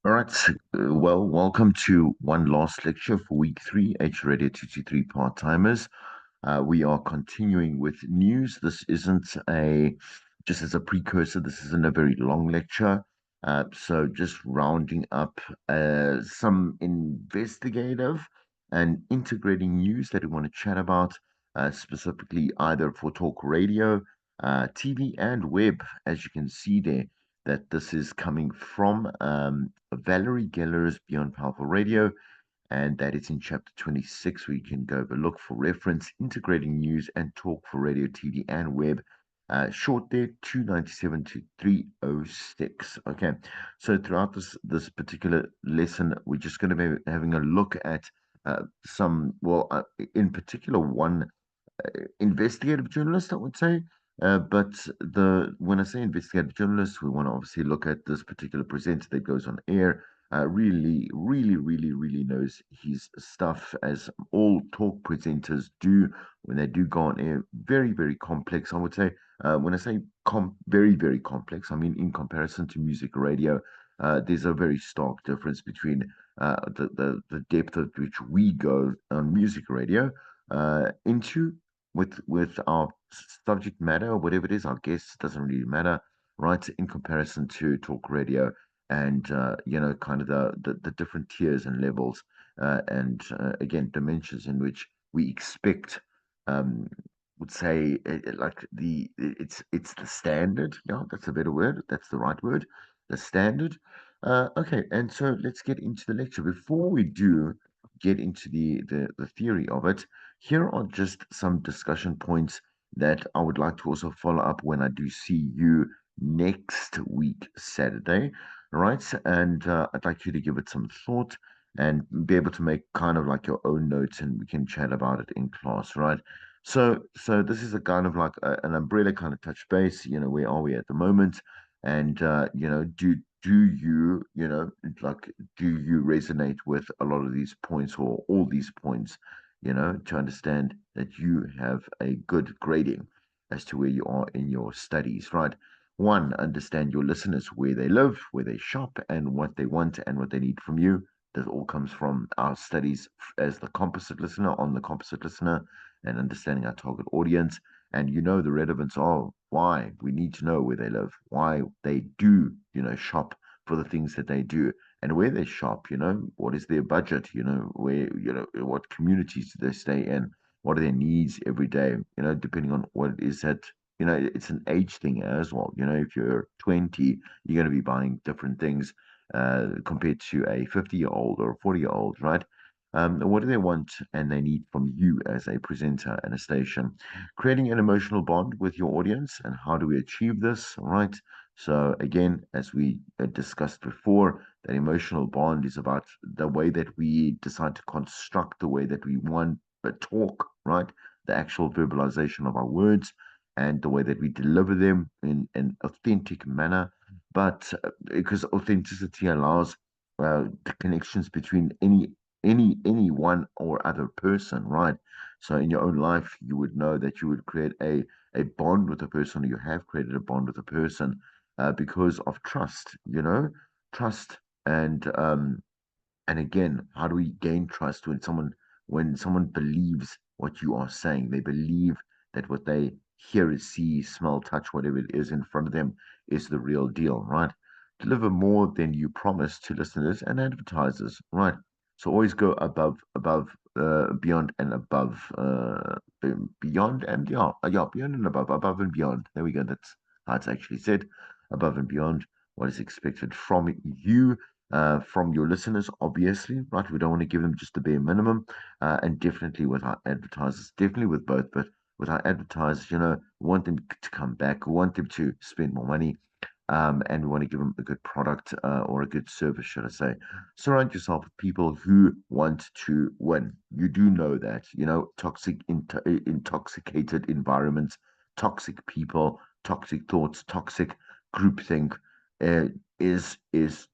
All right. Well, welcome to one last lecture for week three, H Radio 223 part-timers. We are continuing with news. This isn't just as a precursor, this isn't a very long lecture. So just rounding up some investigative and integrating news that we want to chat about, specifically either for talk radio, TV, and web, as you can see there that this is coming from Valerie Geller's Beyond Powerful Radio, and that is in chapter 26, where you can go have a look for reference, integrating news and talk for radio, TV, and web. Short there, 297 to 306. Okay, so throughout this particular lesson, we're just going to be having a look at in particular, one investigative journalist, I would say. But the when I say investigative journalist, we want to obviously look at this particular presenter that goes on air. Really knows his stuff, as all talk presenters do when they do go on air. Very complex, I would say. When I say very complex, I mean in comparison to music radio. There's a very stark difference between the depth at which we go on music radio into with our subject matter, whatever it is, our guests, doesn't really matter, right? In comparison to talk radio and kind of the different tiers and levels and again dimensions in which we expect um would say like it's the standard. Yeah, that's a better word. That's the right word. The standard. Okay, and so let's get into the lecture. Before we do get into the theory of it, here are just some discussion points that I would like to also follow up when I do see you next week, Saturday, right? And I'd like you to give it some thought and be able to make kind of like your own notes, and we can chat about it in class, right? So this is a kind of like an umbrella kind of touch base. Where are we at the moment? And like do you resonate with a lot of these points or all these points? To understand that you have a good grading as to where you are in your studies, right? One, understand your listeners, where they live, where they shop, and what they want and what they need from you. That all comes from our studies as the composite listener, on the composite listener, and understanding our target audience. And the relevance of why we need to know where they live, why they do, shop for the things that they do, and where they shop. What is their budget, what communities do they stay in, what are their needs every day, depending on what it is that, it's an age thing as well. If you're 20, you're going to be buying different things compared to a 50-year-old or a 40-year-old, right? What do they want and they need from you as a presenter and a station? Creating an emotional bond with your audience, and how do we achieve this, right? So again, as we discussed before, that emotional bond is about the way that we decide to construct the way that we want to talk, right? The actual verbalization of our words and the way that we deliver them in an authentic manner. But because authenticity allows the connections between any one or other person, right? So in your own life, you would know that you would create a bond with a person, or you have created a bond with a person because of trust, trust and again, how do we gain trust when someone believes what you are saying? They believe that what they hear, see, smell, touch, whatever it is in front of them is the real deal, right? Deliver more than you promise to listeners and advertisers, right? So always go beyond and above, beyond and beyond and above and beyond. There we go. That's how it's actually said, above and beyond what is expected from you, from your listeners, obviously, right? We don't want to give them just the bare minimum, and definitely with our advertisers, definitely with both, but with our advertisers, we want them to come back, we want them to spend more money, and we want to give them a good product or a good service, should I say. Surround yourself with people who want to win. You do know that, intoxicated environments, toxic people, toxic thoughts, toxic groupthink uh, is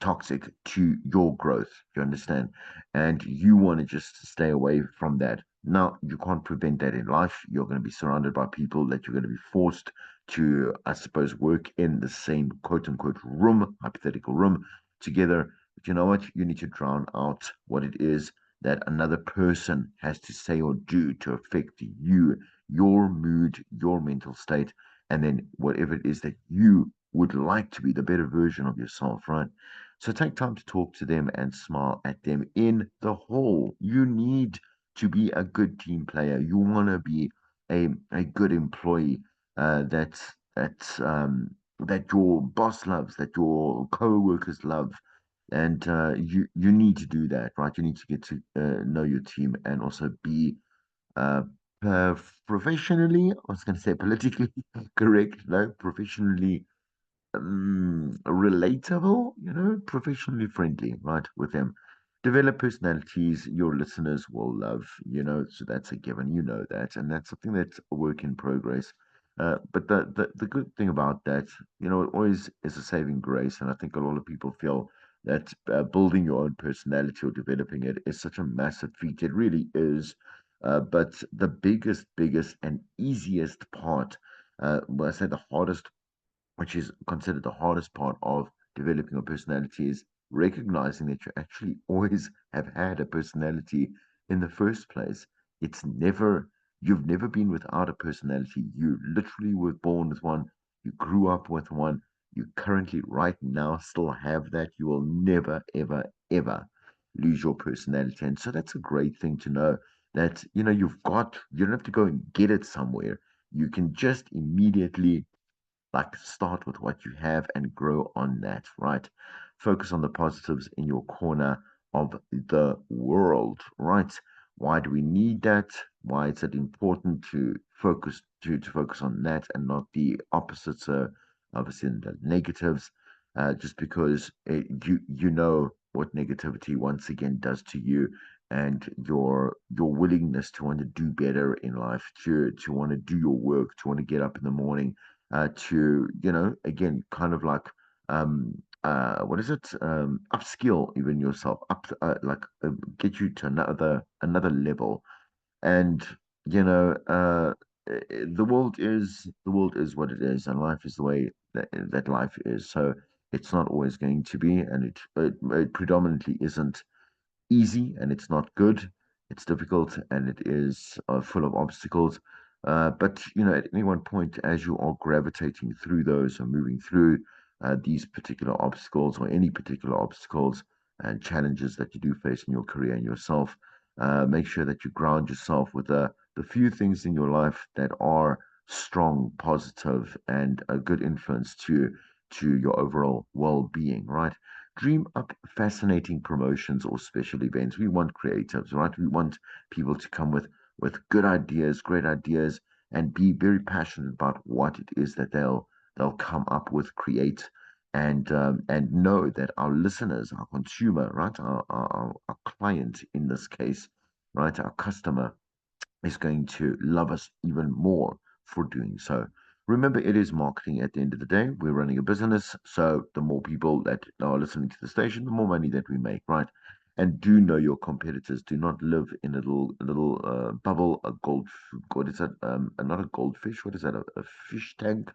toxic to your growth. You understand? And you want to just stay away from that. Now, you can't prevent that in life. You're going to be surrounded by people that you're going to be forced to, I suppose, work in the same quote unquote room, hypothetical room together you know what? You need to drown out what it is that another person has to say or do to affect you, your mood, your mental state, and then whatever it is that you would like to be, the better version of yourself, right? So take time to talk to them and smile at them in the whole. You need to be a good team player. You want to be a good employee that your boss loves, that your co-workers love, and you need to do that, right? You need to get to know your team and also be uh, professionally. I was going to say politically correct, no, professionally relatable, professionally friendly, right, with them. Develop personalities your listeners will love, so that's a given, that, and that's something that's a work in progress. But the good thing about that, it always is a saving grace, and I think a lot of people feel that building your own personality or developing it is such a massive feat. It really is. But the biggest, and easiest part, well, I say the hardest, which is considered the hardest part of developing a personality, is recognizing that you actually always have had a personality in the first place. You've never been without a personality. You literally were born with one, you grew up with one, you currently, right now, still have that. You will never, ever, ever lose your personality. And so that's a great thing to know that, you don't have to go and get it somewhere. You can just immediately like start with what you have and grow on that, right? Focus on the positives in your corner of the world, right? Why do we need that? Why is it important to focus on that and not the opposite? So obviously the negatives, just because you know what negativity once again does to you, and your willingness to want to do better in life, to want to do your work, to want to get up in the morning, to again kind of like what is it, upskill even yourself, get you to another level. And you know the world is what it is, and life is the way that life is. So it's not always going to be, and it predominantly isn't easy, and it's not good. It's difficult, and it is full of obstacles. But at any one point, as you are gravitating through those or moving through these particular obstacles, or any particular obstacles and challenges that you do face in your career and yourself, make sure that you ground yourself with the few things in your life that are strong, positive, and a good influence to your overall well-being. Right? Dream up fascinating promotions or special events. We want creatives, right? We want people to come with good ideas, great ideas, and be very passionate about what it is that they'll come up with, create, and know that our listeners, our consumer, right, our client in this case, right, our customer is going to love us even more for doing so. Remember, it is marketing at the end of the day. We're running a business. So the more people that are listening to the station, the more money that we make, right? And do know your competitors. Do not live in a little bubble, what is that? Not a goldfish. What is that? A fish tank?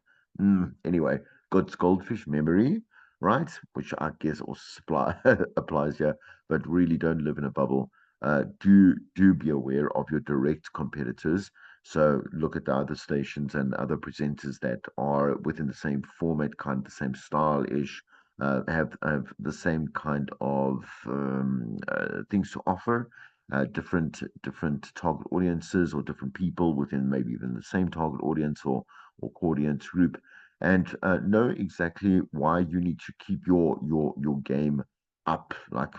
Anyway, God's goldfish memory, right? Which I guess also applies here. But really don't live in a bubble. Do be aware of your direct competitors. So look at the other stations and other presenters that are within the same format, kind of the same style ish, have the same kind of things to offer. Different target audiences, or different people within maybe even the same target audience, or audience group, and know exactly why you need to keep your game up, like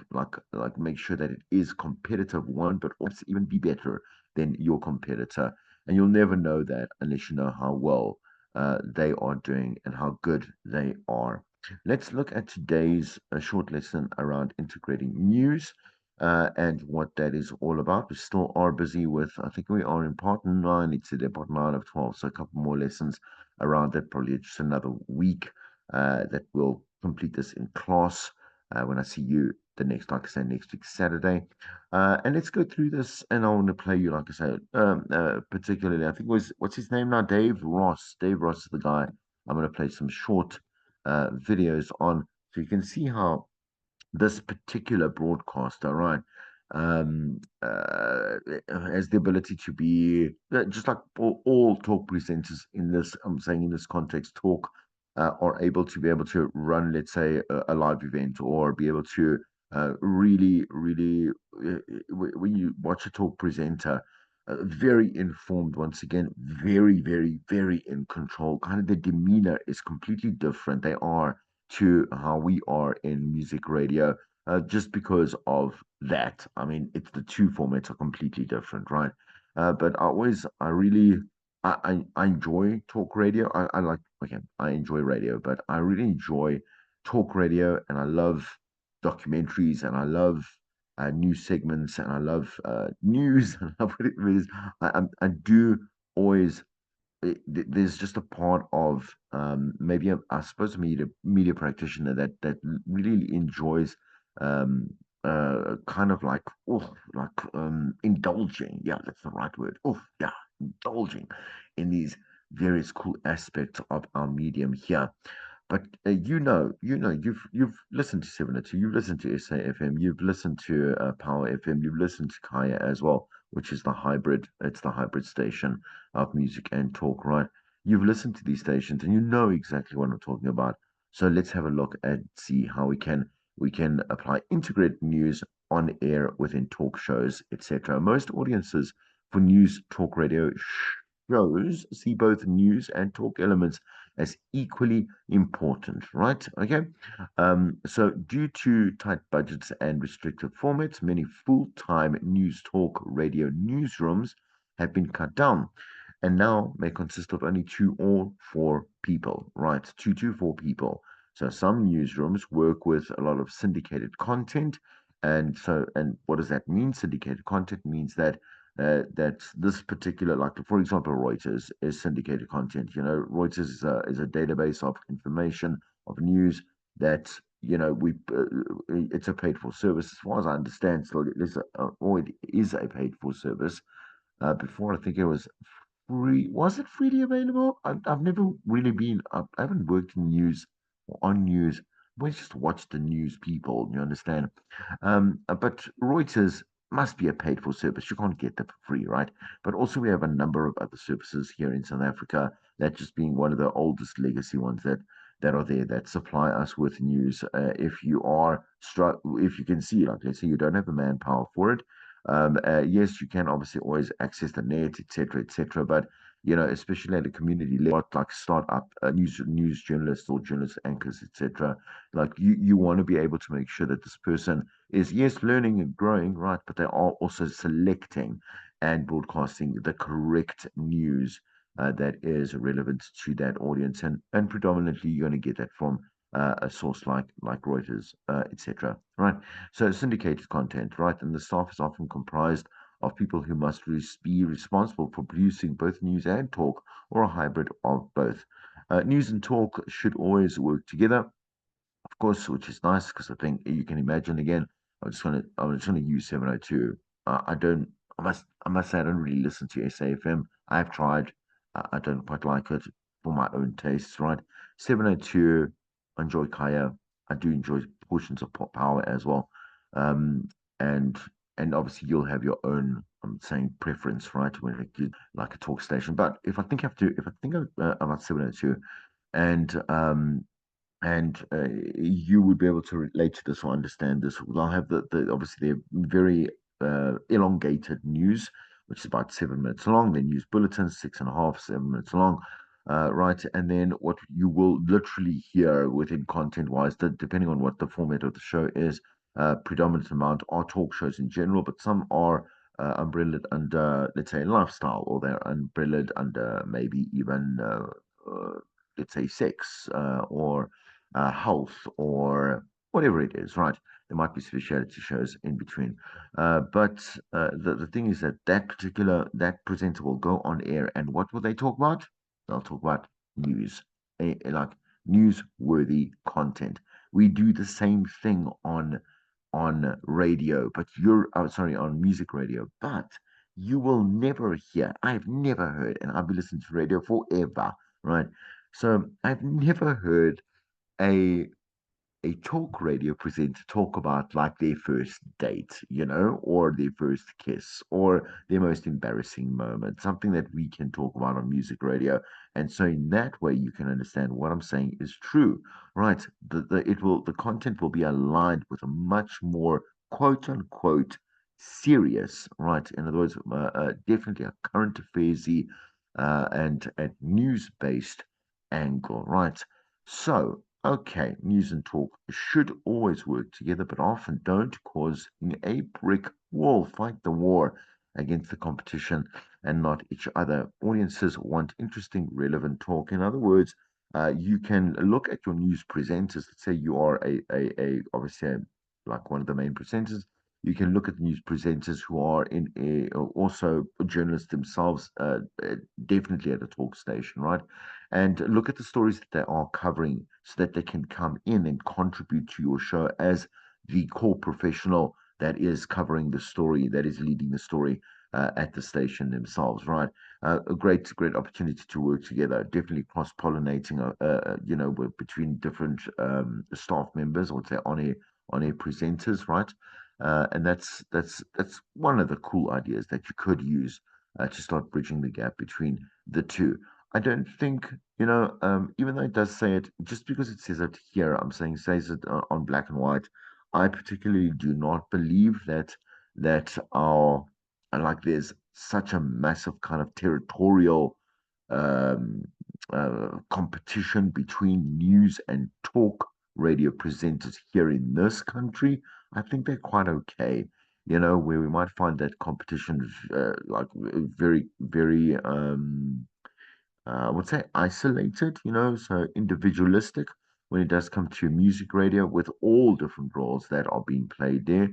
make sure that it is competitive one, but also even be better than your competitor. And you'll never know that unless you know how well they are doing and how good they are. Let's look at today's short lesson around integrating news and what that is all about. We still are busy with, I think we are in part 9, it's in part 9 of 12, so a couple more lessons around that, probably just another week that will complete this in class when I see you like I say, next week, Saturday. And let's go through this. And I want to play you, like I said, particularly, I think it was, what's his name now? Dave Ross. Dave Ross is the guy I'm going to play some short videos on. So you can see how this particular broadcaster, right, um, uh, has the ability to be just like all talk presenters in this, I'm saying in this context, talk are able to be able to run, let's say, a live event or be able to really, really, when you watch a talk presenter, very informed, once again, very, very, very in control. Kind of the demeanor is completely different. They are to how we are in music radio, just because of that. I mean, it's the two formats are completely different, right? But I really, I enjoy talk radio. I like, okay, I enjoy radio, but I really enjoy talk radio, and I love documentaries, and I love news segments, and I love news. I love what it is. I do always there's just a part of maybe I suppose a media practitioner that really enjoys um, kind of like indulging. Yeah, that's the right word. Oh, yeah, indulging in these various cool aspects of our medium here. But you've listened to 702, you've listened to SAFM, you've listened to Power FM, you've listened to Kaya as well, which is the hybrid. It's the hybrid station of music and talk, right? You've listened to these stations and you know exactly what I'm talking about. So let's have a look and see how we can apply integrated news on air within talk shows, etc. Most audiences for news talk radio shows see both news and talk elements as equally important, right? Okay. So, due to tight budgets and restrictive formats, many full time news talk radio newsrooms have been cut down and now may consist of only two or four people, right? Two to four people. So, some newsrooms work with a lot of syndicated content. And what does that mean? Syndicated content means that this particular, like for example, Reuters is syndicated content. You know, Reuters is a database of information of news that we it's a paid for service as far as I understand. So it is or it is a paid for service. Before I think it was free. Was it freely available? I've never really been. I haven't worked in news or on news. I've always just watched the news people. You understand? But Reuters must be a paid for service. You can't get that for free, right? But also, we have a number of other services here in South Africa, that just being one of the oldest legacy ones that are there that supply us with news. If you are if you can see, like let's say you don't have the manpower for it, yes, you can obviously always access the net, etc., etc. But especially at a community level, like start up news journalists or journalist anchors, etc. Like you want to be able to make sure that this person is, yes, learning and growing, right, but they are also selecting and broadcasting the correct news that is relevant to that audience, and predominantly you're going to get that from a source like Reuters, etc. Right. So syndicated content, right, and the staff is often comprised of people who must be responsible for producing both news and talk, or a hybrid of both. News and talk should always work together, of course, which is nice because I think you can imagine again. I'm just gonna use 702. I don't. I must say I don't really listen to SAFM. I've tried. I don't quite like it for my own tastes. Right. 702. I enjoy Kaya. I do enjoy portions of Pop Power as well. Um, and and obviously you'll have your own. I'm saying preference, right? When it like a talk station. But if I think about 702, and you would be able to relate to this or understand this. They'll have the obviously they're very elongated news, which is about 7 minutes long. Then news bulletins, 6.5, 7 minutes long. Right, and then what you will literally hear within content-wise, depending on what the format of the show is, predominant amount are talk shows in general, but some are umbrellaed under, let's say, lifestyle, or they're umbrellaed under maybe even, let's say, sex, or health, or whatever it is, right? There might be specialty shows in between. But the thing is that presenter will go on air, and what will they talk about? They'll talk about news, like newsworthy content. We do the same thing on radio, but sorry, on music radio, but you will never hear. I've never heard, and I've been listening to radio forever, right? So I've never heard a a talk radio presenter talk about like their first date, or their first kiss, or their most embarrassing moment, something that we can talk about on music radio. And so in that way, you can understand what I'm saying is true, right? The content will be aligned with a much more quote unquote serious, right? In other words, definitely a current affairsy and news based angle, right? So, okay, news and talk should always work together, but often don't, causing a brick wall. Fight the war against the competition and not each other. Audiences want interesting, relevant talk. In other words, you can look at your news presenters. Let's say you are obviously like one of the main presenters. You can look at news presenters who are also journalists themselves, definitely at a talk station, right? And look at the stories that they are covering so that they can come in and contribute to your show as the core professional that is covering the story, that is leading the story at the station themselves, right? A great opportunity to work together, definitely cross pollinating, between different staff members, or say on air presenters, right? And that's one of the cool ideas that you could use to start bridging the gap between the two. I don't think, even though it does say it, just because it says it here, I'm saying says it on black and white. I particularly do not believe that our like there's such a massive kind of territorial um, competition between news and talk radio presenters here in this country. I think they're quite okay. Where we might find that competition very, very I would say isolated, so individualistic when it does come to music radio with all different roles that are being played there,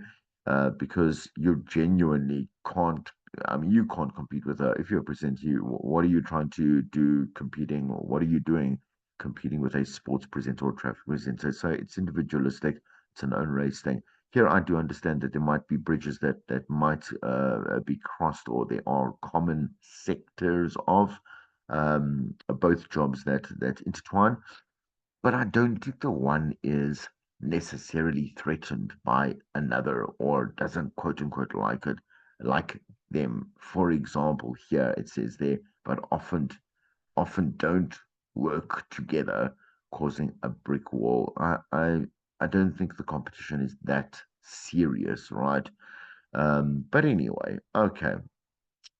because you genuinely can't. I mean, you can't compete with her if you're a presenter. What are you trying to do competing, or what are you doing competing with a sports presenter or traffic presenter? So it's individualistic. It's an own race thing. Here, I do understand that there might be bridges that might be crossed, or there are common sectors of both jobs that intertwine. But I don't think the one is necessarily threatened by another or doesn't quote unquote like them. For example, here it says there, but often don't work together, causing a brick wall. I don't think the competition is that serious, right? But anyway, okay.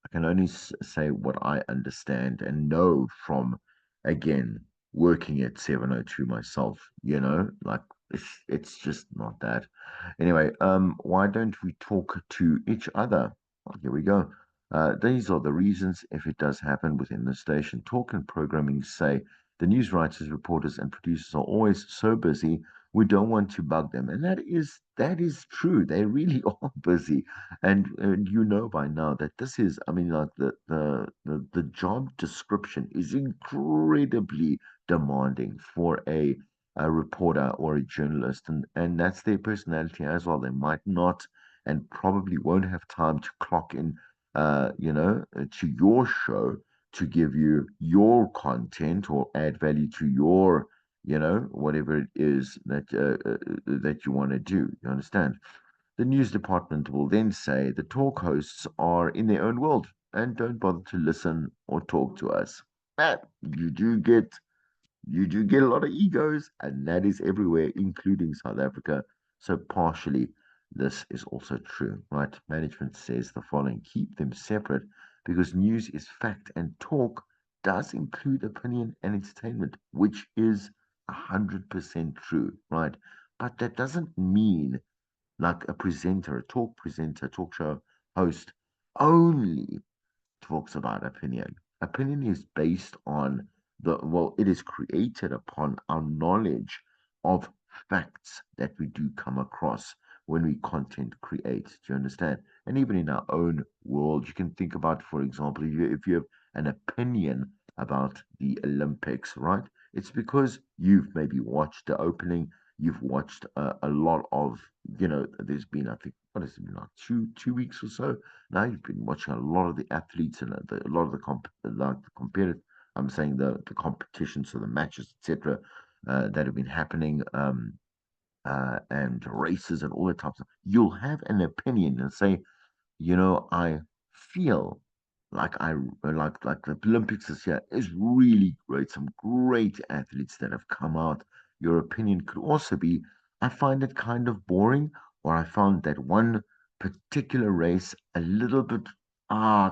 I can only say what I understand and know from, again, working at 702 myself, like it's just not that. Anyway, why don't we talk to each other? Well, here we go. These are the reasons if it does happen within the station. Talk and programming say the news writers, reporters, and producers are always so busy. We don't want to bug them, and that is true. They really are busy, and you know by now that this is, I mean, like the job description is incredibly demanding for a reporter or a journalist, and that's their personality as well. They might not and probably won't have time to clock in, to your show to give you your content or add value to your, whatever it is that you want to do. You understand? The news department will then say the talk hosts are in their own world and don't bother to listen or talk to us. But you do get a lot of egos, and that is everywhere, including South Africa. So partially, this is also true, right? Management says the following: keep them separate because news is fact and talk does include opinion and entertainment, which is 100% true, right? But that doesn't mean like a presenter, a talk presenter, talk show host only talks about opinion. Opinion is based on it is created upon our knowledge of facts that we do come across when we content create. Do you understand? And even in our own world, you can think about, for example, if you have an opinion about the Olympics, right? It's because you've maybe watched the opening, you've watched a lot of, there's been, I think, what has it been, like 2 weeks or so now you've been watching a lot of the athletes and a lot of the competitive. I'm saying the competitions, so the matches, etc., that have been happening. and races and all that types of, you'll have an opinion and say, I feel like the Olympics this year is really great. Some great athletes that have come out. Your opinion could also be, I find it kind of boring, or I found that one particular race a little bit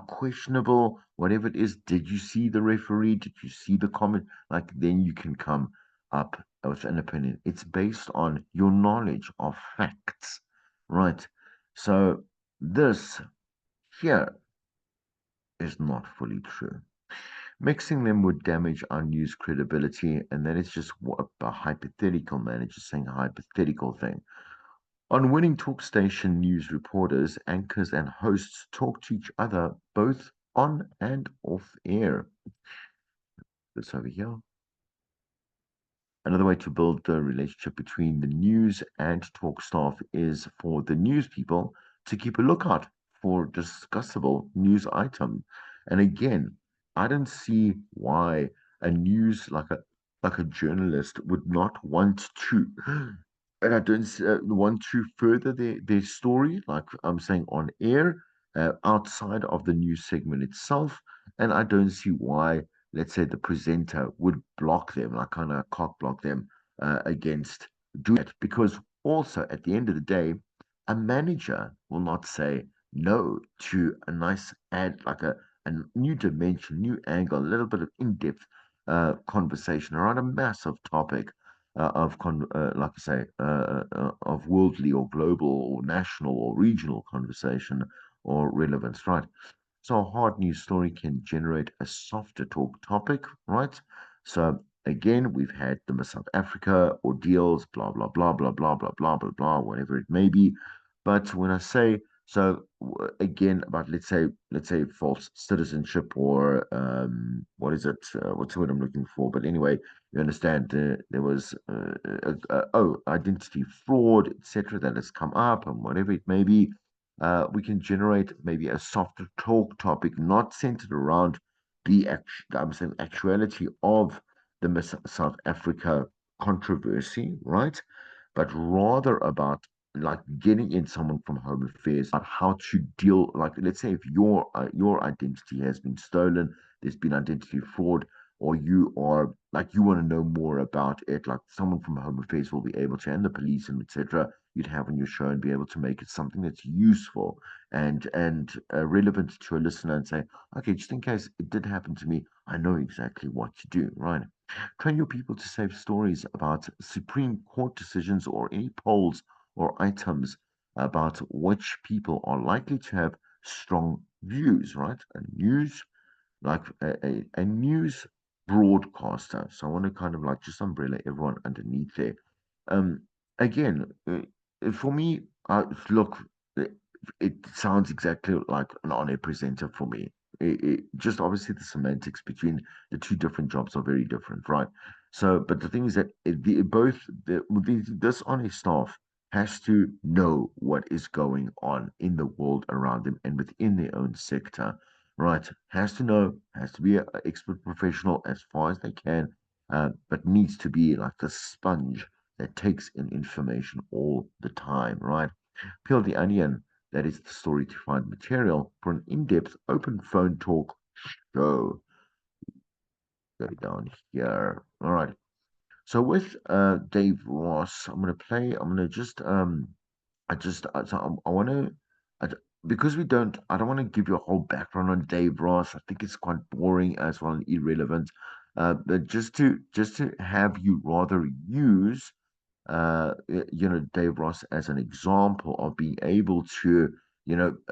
questionable, whatever it is. Did you see the referee? Did you see the comment? Like then you can come up with an opinion. It's based on your knowledge of facts, right? So this here is not fully true. Mixing them would damage our news credibility, and that is just what a hypothetical manager saying a hypothetical thing. On winning talk station news reporters, anchors, and hosts talk to each other both on and off air. This over here. Another way to build the relationship between the news and talk staff is for the news people to keep a lookout for discussable news item. And again, I don't see why a news like a journalist would not want to, and I don't want to further their story, like I'm saying on air, outside of the news segment itself. And I don't see why, let's say, the presenter would block them, like kind of cock block them against doing that. Because also, at the end of the day, a manager will not say no to a nice ad, like a new dimension, new angle, a little bit of in-depth conversation around a massive topic like I say, of worldly or global or national or regional conversation or relevance, right? So a hard news story can generate a softer talk topic, right? So again, we've had the Miss South Africa ordeals, blah blah blah blah blah blah blah blah blah, whatever it may be. But when I say so again about let's say false citizenship or what is it? What's the word I'm looking for? But anyway, you understand there was identity fraud, etc. that has come up and whatever it may be we can generate maybe a softer talk topic, not centered around I'm saying actuality of the Miss South Africa controversy, right? But rather about like getting in someone from Home Affairs about how to deal. Like, let's say if your identity has been stolen, there's been identity fraud, or you are like you want to know more about it, like someone from Home Affairs will be able to, and the police and etc. You'd have on your show and be able to make it something that's useful and relevant to a listener and say, okay, just in case it did happen to me, I know exactly what to do, right? Train your people to save stories about Supreme Court decisions or any polls or items about which people are likely to have strong views, right? And news like a news broadcaster. So I want to kind of like just umbrella everyone underneath there. Um, again, for me, look, it, it sounds exactly like an on-air presenter for me. Just obviously the semantics between the two different jobs are very different, right? So, but the thing is that this on-air staff has to know what is going on in the world around them and within their own sector. Right, has to know, has to be an expert professional as far as they can, but needs to be like the sponge that takes in information all the time, right? Peel the onion, that is the story to find material for an in depth open phone talk show. Go down here. All right. So with Dave Ross, I'm gonna just I want to, because I don't want to give you a whole background on Dave Ross. I think it's quite boring as well and irrelevant. But just to have you rather use, Dave Ross as an example of being able to,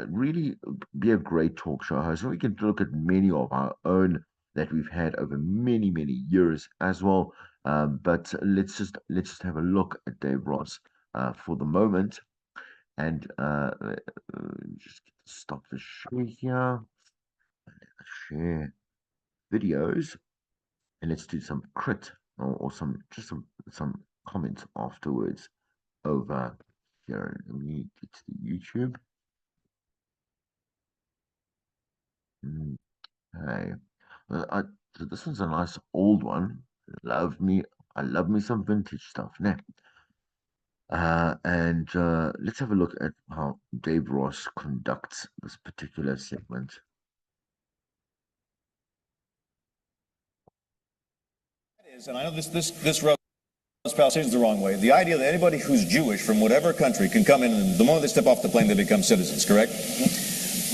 really be a great talk show host. And we can look at many of our own that we've had over many, many years as well. But let's just have a look at Dave Ross for the moment and just stop the share here, share videos, and let's do some crit or some comments afterwards over here. Let me get to the YouTube. Okay, so this one's a nice old one. Love me, I love me some vintage stuff. Now, And let's have a look at how Dave Ross conducts this particular segment. And I know this rubs Palestinians the wrong way. The idea that anybody who's Jewish from whatever country can come in, and the moment they step off the plane, they become citizens. Correct?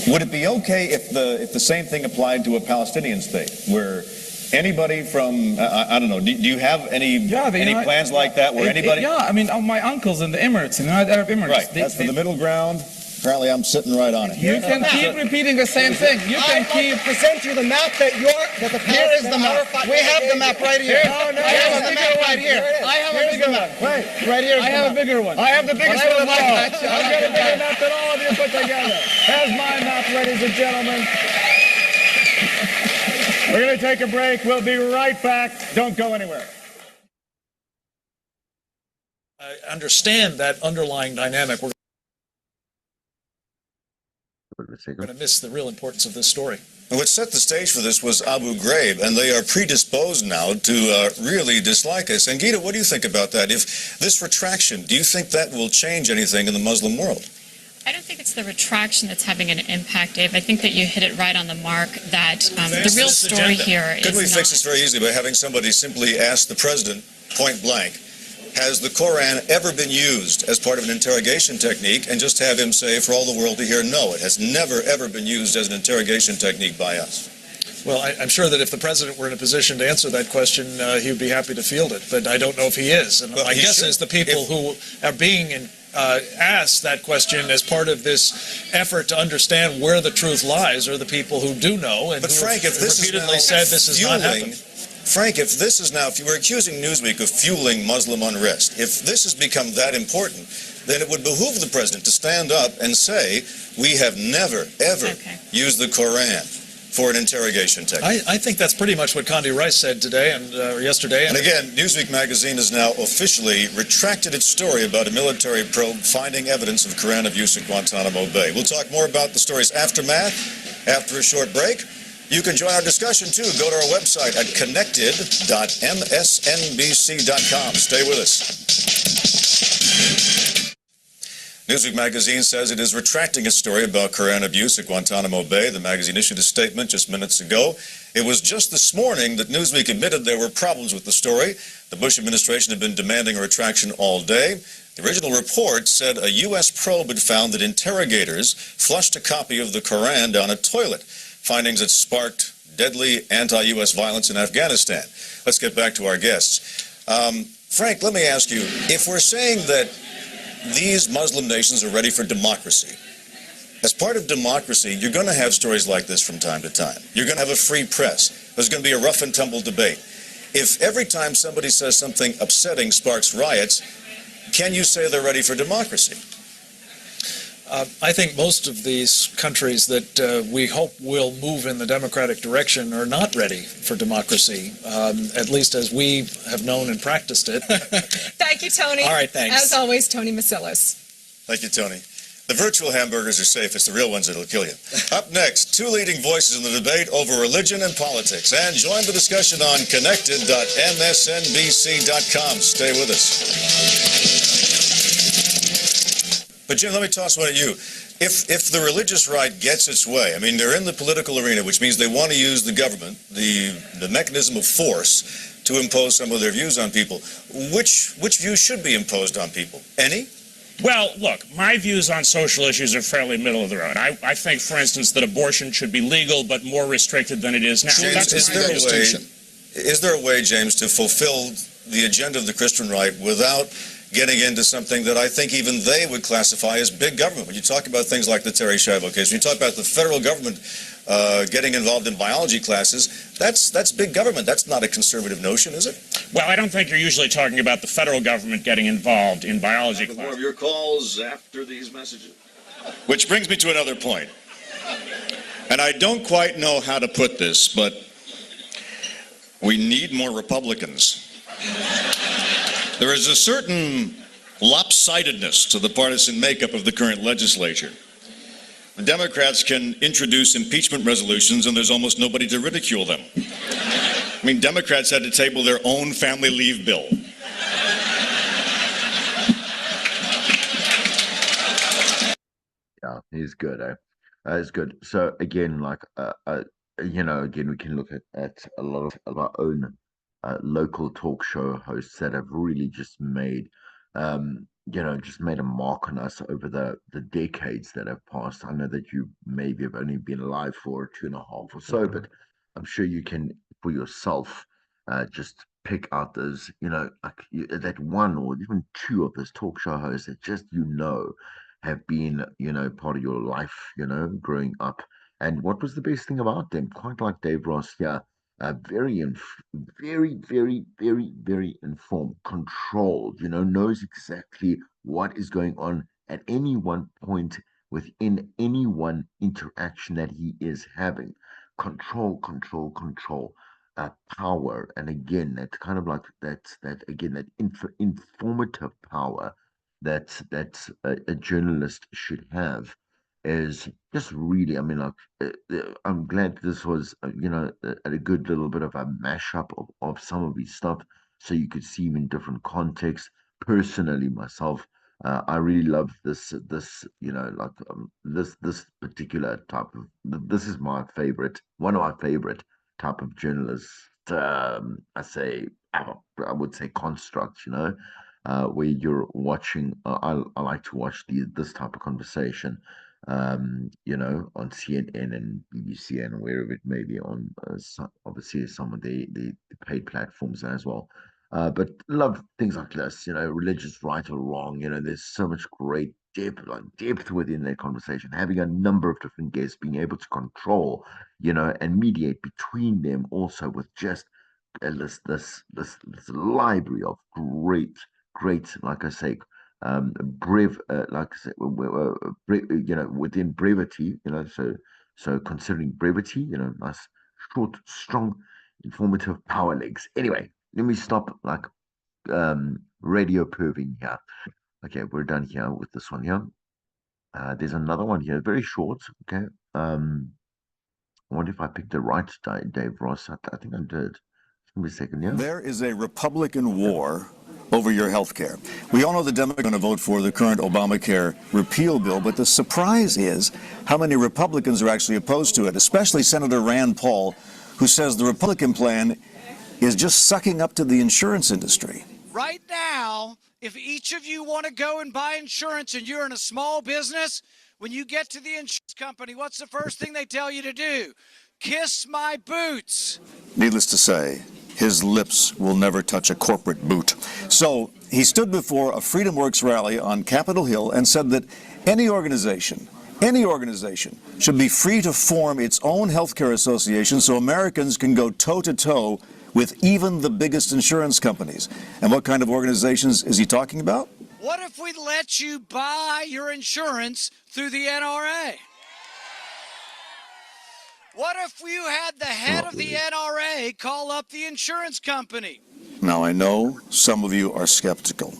Would it be okay if the same thing applied to a Palestinian state, where anybody from I don't know, do you have any plans like that, where anybody? Yeah, I mean, my uncles in the Emirates, in the United Arab Emirates. Right. That's for the middle ground. Apparently, I'm sitting right on it. You can keep repeating the same thing. You can keep present you the map that the Here is the map. We have the map right here. No, I have a bigger one here. I have a bigger one. Wait, right here. I have a bigger one. I have the biggest one of all. I've got got a bigger map than all of you put together. Here's my map, ladies and gentlemen. We're going to take a break. We'll be right back. Don't go anywhere. I understand that underlying dynamic. We're going to miss the real importance of this story. What set the stage for this was Abu Ghraib, and they are predisposed now to really dislike us. And Gita, what do you think about that? If this retraction, do you think that will change anything in the Muslim world? I don't think it's the retraction that's having an impact, Dave. I think that you hit it right on the mark that the real story here is Couldn't we fix this very easily by having somebody simply ask the president, point blank, has the Koran ever been used as part of an interrogation technique, and just have him say for all the world to hear, no, it has never, ever been used as an interrogation technique by us? Well, I'm sure that if the president were in a position to answer that question, he would be happy to field it, but I don't know if he is. And my guess is the people who are being asked that question as part of this effort to understand where the truth lies are the people who do know and but who Frank, have if this repeatedly is said this has not happened. Frank, if this is now, if you were accusing Newsweek of fueling Muslim unrest, if this has become that important, then it would behoove the president to stand up and say, we have never, ever used the Koran for an interrogation technique. I think that's pretty much what Condi Rice said today and yesterday. And again, Newsweek magazine has now officially retracted its story about a military probe finding evidence of Koran abuse at Guantanamo Bay. We'll talk more about the story's aftermath after a short break. You can join our discussion, too. Go to our website at connected.msnbc.com. Stay with us. Newsweek magazine says it is retracting its story about Koran abuse at Guantanamo Bay. The magazine issued a statement just minutes ago. It was just this morning that Newsweek admitted there were problems with the story. The Bush administration had been demanding a retraction all day. The original report said a U.S. probe had found that interrogators flushed a copy of the Koran down a toilet, findings that sparked deadly anti-U.S. violence in Afghanistan. Let's get back to our guests. Frank, let me ask you, if we're saying that these Muslim nations are ready for democracy, as part of democracy, you're going to have stories like this from time to time. You're going to have a free press. There's going to be a rough and tumble debate. If every time somebody says something upsetting sparks riots, can you say they're ready for democracy? I think most of these countries that we hope will move in the democratic direction are not ready for democracy, at least as we have known and practiced it. Thank you, Tony. All right, thanks. As always, Tony Masilis. Thank you, Tony. The virtual hamburgers are safe. It's the real ones that'll kill you. Up next, two leading voices in the debate over religion and politics. And join the discussion on connected.msnbc.com. Stay with us. But Jim, let me toss one at you. If the religious right gets its way, I mean, they're in the political arena, which means they want to use the government, the mechanism of force, to impose some of their views on people. Which views should be imposed on people? Any? Well, look, my views on social issues are fairly middle of the road. I think, for instance, that abortion should be legal but more restricted than it is now. James, That's is there a way, James, to fulfill the agenda of the Christian right without getting into something that I think even they would classify as big government? When you talk about things like the Terry Schiavo case, when you talk about the federal government getting involved in biology classes, that's big government. That's not a conservative notion, is it? Well, I don't think you're usually talking about the federal government getting involved in biology classes. More of your calls after these messages. Which brings me to another point. And I don't quite know how to put this, but we need more Republicans. There is a certain lopsidedness to the partisan makeup of the current legislature. The Democrats can introduce impeachment resolutions and there's almost nobody to ridicule them. I mean, Democrats had to table their own family leave bill. He's good, eh? It's good. So again, like again, we can look at a lot of our own local talk show hosts that have really just made, just made a mark on us over the decades that have passed. I know that you maybe have only been alive for 2.5 or so, but I'm sure you can for yourself just pick out those, that one or even two of those talk show hosts that just have been, part of your life, growing up. And what was the best thing about them? Quite like Dave Ross here, very, very, very, very informed, controlled, knows exactly what is going on at any one point within any one interaction that he is having. Control, control, control. Power, and again, that kind of like that again, that informative power that a journalist should have is just really, I mean, like, I'm glad this was, a good little bit of a mashup of some of his stuff, so you could see him in different contexts. Personally, myself, I really love this, this particular type of. This is my favorite, one of my favorite type of journalist. I would say construct, where you're watching. I like to watch this type of conversation, on CNN and BBC and wherever it may be on, obviously some of the paid platforms as well. But love things like this, religious right or wrong. There's so much great depth within that conversation. Having a number of different guests, being able to control, and mediate between them also with just this library of great, like I say, like I said, within brevity, so considering brevity, nice, short, strong, informative power legs. Anyway, let me stop like radio perving here. Okay, we're done here with this one here. There's another one here, very short. Okay. I wonder if I picked the right Dave Ross. I think I did. Give me a second, yeah. There is a Republican war over your health care. We all know the Democrats are going to vote for the current Obamacare repeal bill, but the surprise is how many Republicans are actually opposed to it, especially Senator Rand Paul, who says the Republican plan is just sucking up to the insurance industry. Right now, if each of you want to go and buy insurance and you're in a small business, when you get to the insurance company, what's the first thing they tell you to do? Kiss my boots. Needless to say, his lips will never touch a corporate boot. So he stood before a Freedom Works rally on Capitol Hill and said that any organization should be free to form its own healthcare association so Americans can go toe-to-toe with even the biggest insurance companies. And what kind of organizations is he talking about? What if we let you buy your insurance through the NRA? What if you had the head of the NRA call up the insurance company? Now, I know some of you are skeptical,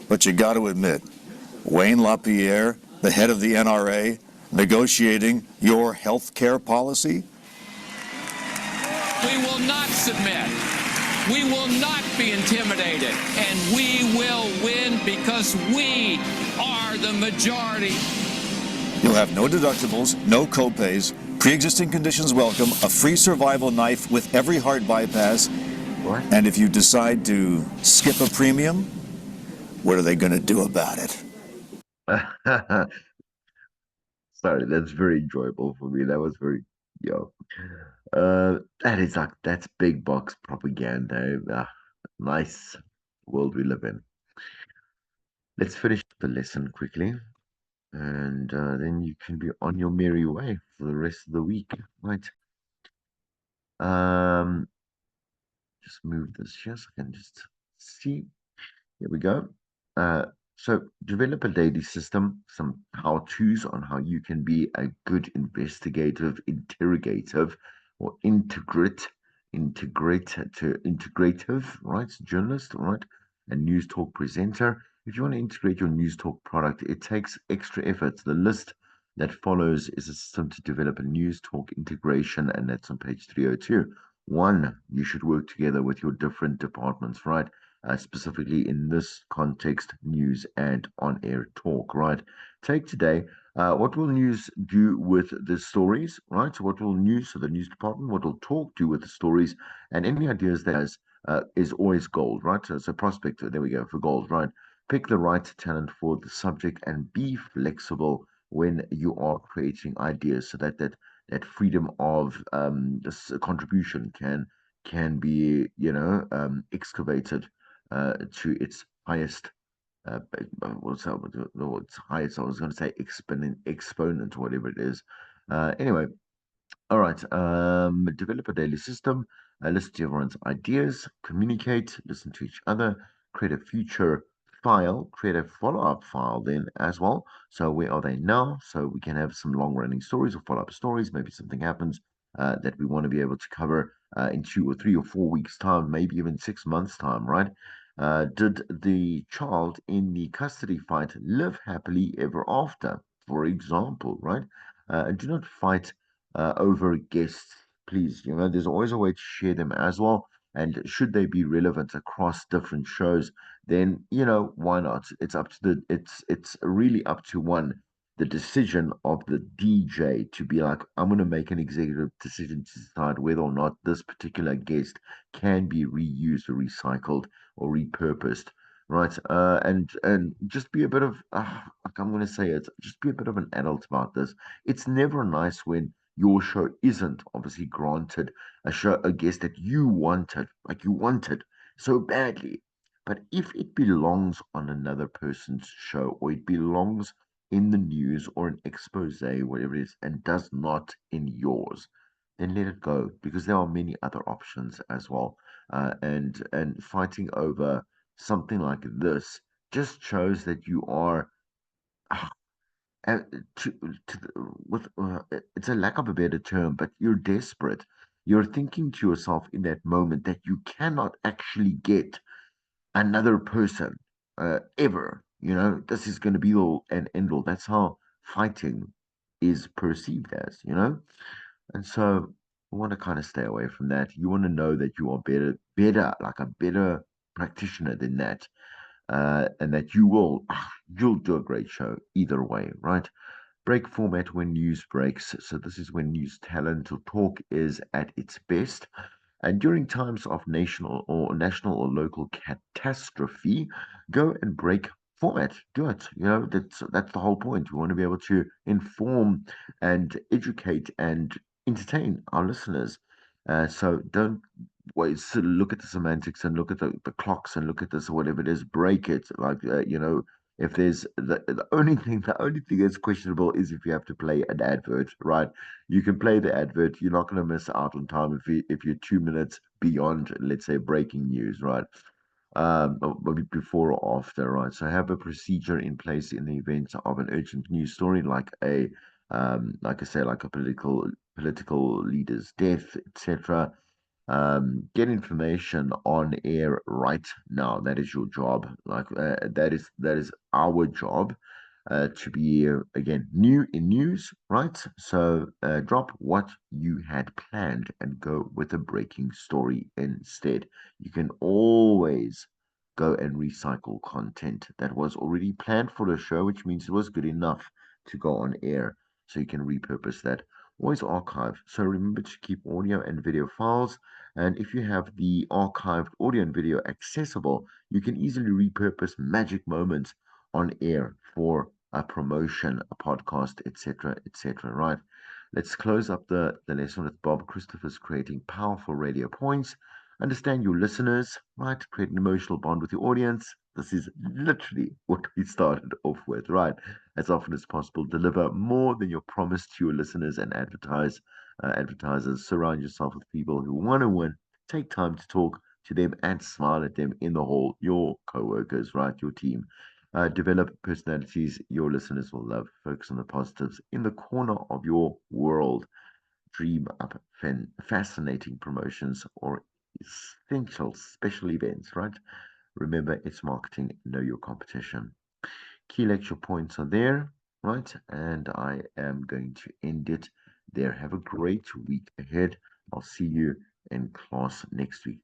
but you got to admit, Wayne LaPierre, the head of the NRA, negotiating your health care policy? We will not submit. We will not be intimidated. And we will win because we are the majority. You'll have no deductibles, no copays, pre-existing conditions welcome, a free survival knife with every heart bypass. What? And if you decide to skip a premium, what are they going to do about it? Sorry, that's very enjoyable for me. That was very, that's big box propaganda. Nice world we live in. Let's finish the lesson quickly, and then you can be on your merry way for the rest of the week, right? Just move this here so I can just see. Here we go. So develop a daily system, some how-tos on how you can be a good investigative, interrogative, or integrative, right? Journalist, right? A news talk presenter. If you want to integrate your news talk product, it takes extra effort. The list that follows is a system to develop a news talk integration, and that's on page 302. One, you should work together with your different departments, right? specifically in this context, news and on-air talk, right? Take today. What will news do with the stories, right? So what will news, so the news department, what will talk do with the stories, and any ideas that has is always gold, right? So prospect, there we go, for gold, right? Pick the right talent for the subject and be flexible when you are creating ideas so that freedom of this contribution can be, excavated to its highest what's highest, I was going to say exponent, whatever it is. Anyway, all right. Develop a daily system. Listen to everyone's ideas. Communicate. Listen to each other. Create a future file. Create a follow-up file then as well. So where are they now? So we can have some long-running stories or follow-up stories. Maybe something happens that we want to be able to cover in 2 or 3 or 4 weeks' time, maybe even 6 months' time, right? Did the child in the custody fight live happily ever after? For example, right? Do not fight over guests, please. There's always a way to share them as well. And should they be relevant across different shows, then why not? It's really up to the decision of the DJ to be like, I'm going to make an executive decision to decide whether or not this particular guest can be reused or recycled or repurposed, right? And just be a bit of, like I'm going to say it, just be a bit of an adult about this. It's never nice when your show isn't obviously granted a guest that you wanted, like you wanted so badly. But if it belongs on another person's show, or it belongs in the news or an expose, whatever it is, and does not in yours, then let it go, because there are many other options as well. And fighting over something like this just shows that you are uh, to, with it's a lack of a better term, but you're desperate. You're thinking to yourself in that moment that you cannot actually get another person ever. This is going to be all and end all. That's how fighting is perceived as. And so you want to kind of stay away from that. You want to know that you are better, like a better practitioner than that, and that you'll do a great show either way, right? Break format when news breaks. So this is when news talent or talk is at its best. And during times of national or local catastrophe, go and break format. Do it. That's the whole point. We want to be able to inform and educate and entertain our listeners. So don't wait, so look at the semantics and look at the clocks and look at this or whatever it is. Break it. Like if there's the only thing that's questionable is if you have to play an advert, right? You can play the advert. You're not going to miss out on time if you're 2 minutes beyond, let's say, breaking news, right? Or maybe before or after, right? So have a procedure in place in the event of an urgent news story, like I say, like a political leader's death, etc. Get information on air right now. That is your job. Like that is our job, to be again new in news, right? So drop what you had planned and go with a breaking story instead. You can always go and recycle content that was already planned for the show, which means it was good enough to go on air. So you can repurpose that. Always archive. So remember to keep audio and video files. And if you have the archived audio and video accessible, you can easily repurpose magic moments on air for a promotion, a podcast, etc., etc. Right. Let's close up the lesson with Bob Christopher's creating powerful radio points. Understand your listeners, right? Create an emotional bond with your audience. This is literally what we started off with, right? As often as possible, deliver more than your promise to your listeners and advertisers. Surround yourself with people who want to win. Take time to talk to them and smile at them in the hall. Your co-workers, right? Your team. Develop personalities your listeners will love. Focus on the positives in the corner of your world. Dream up fascinating promotions or essential special events, right? Remember, it's marketing. Know your competition. Key lecture points are there, right? And I am going to end it there. Have a great week ahead. I'll see you in class next week.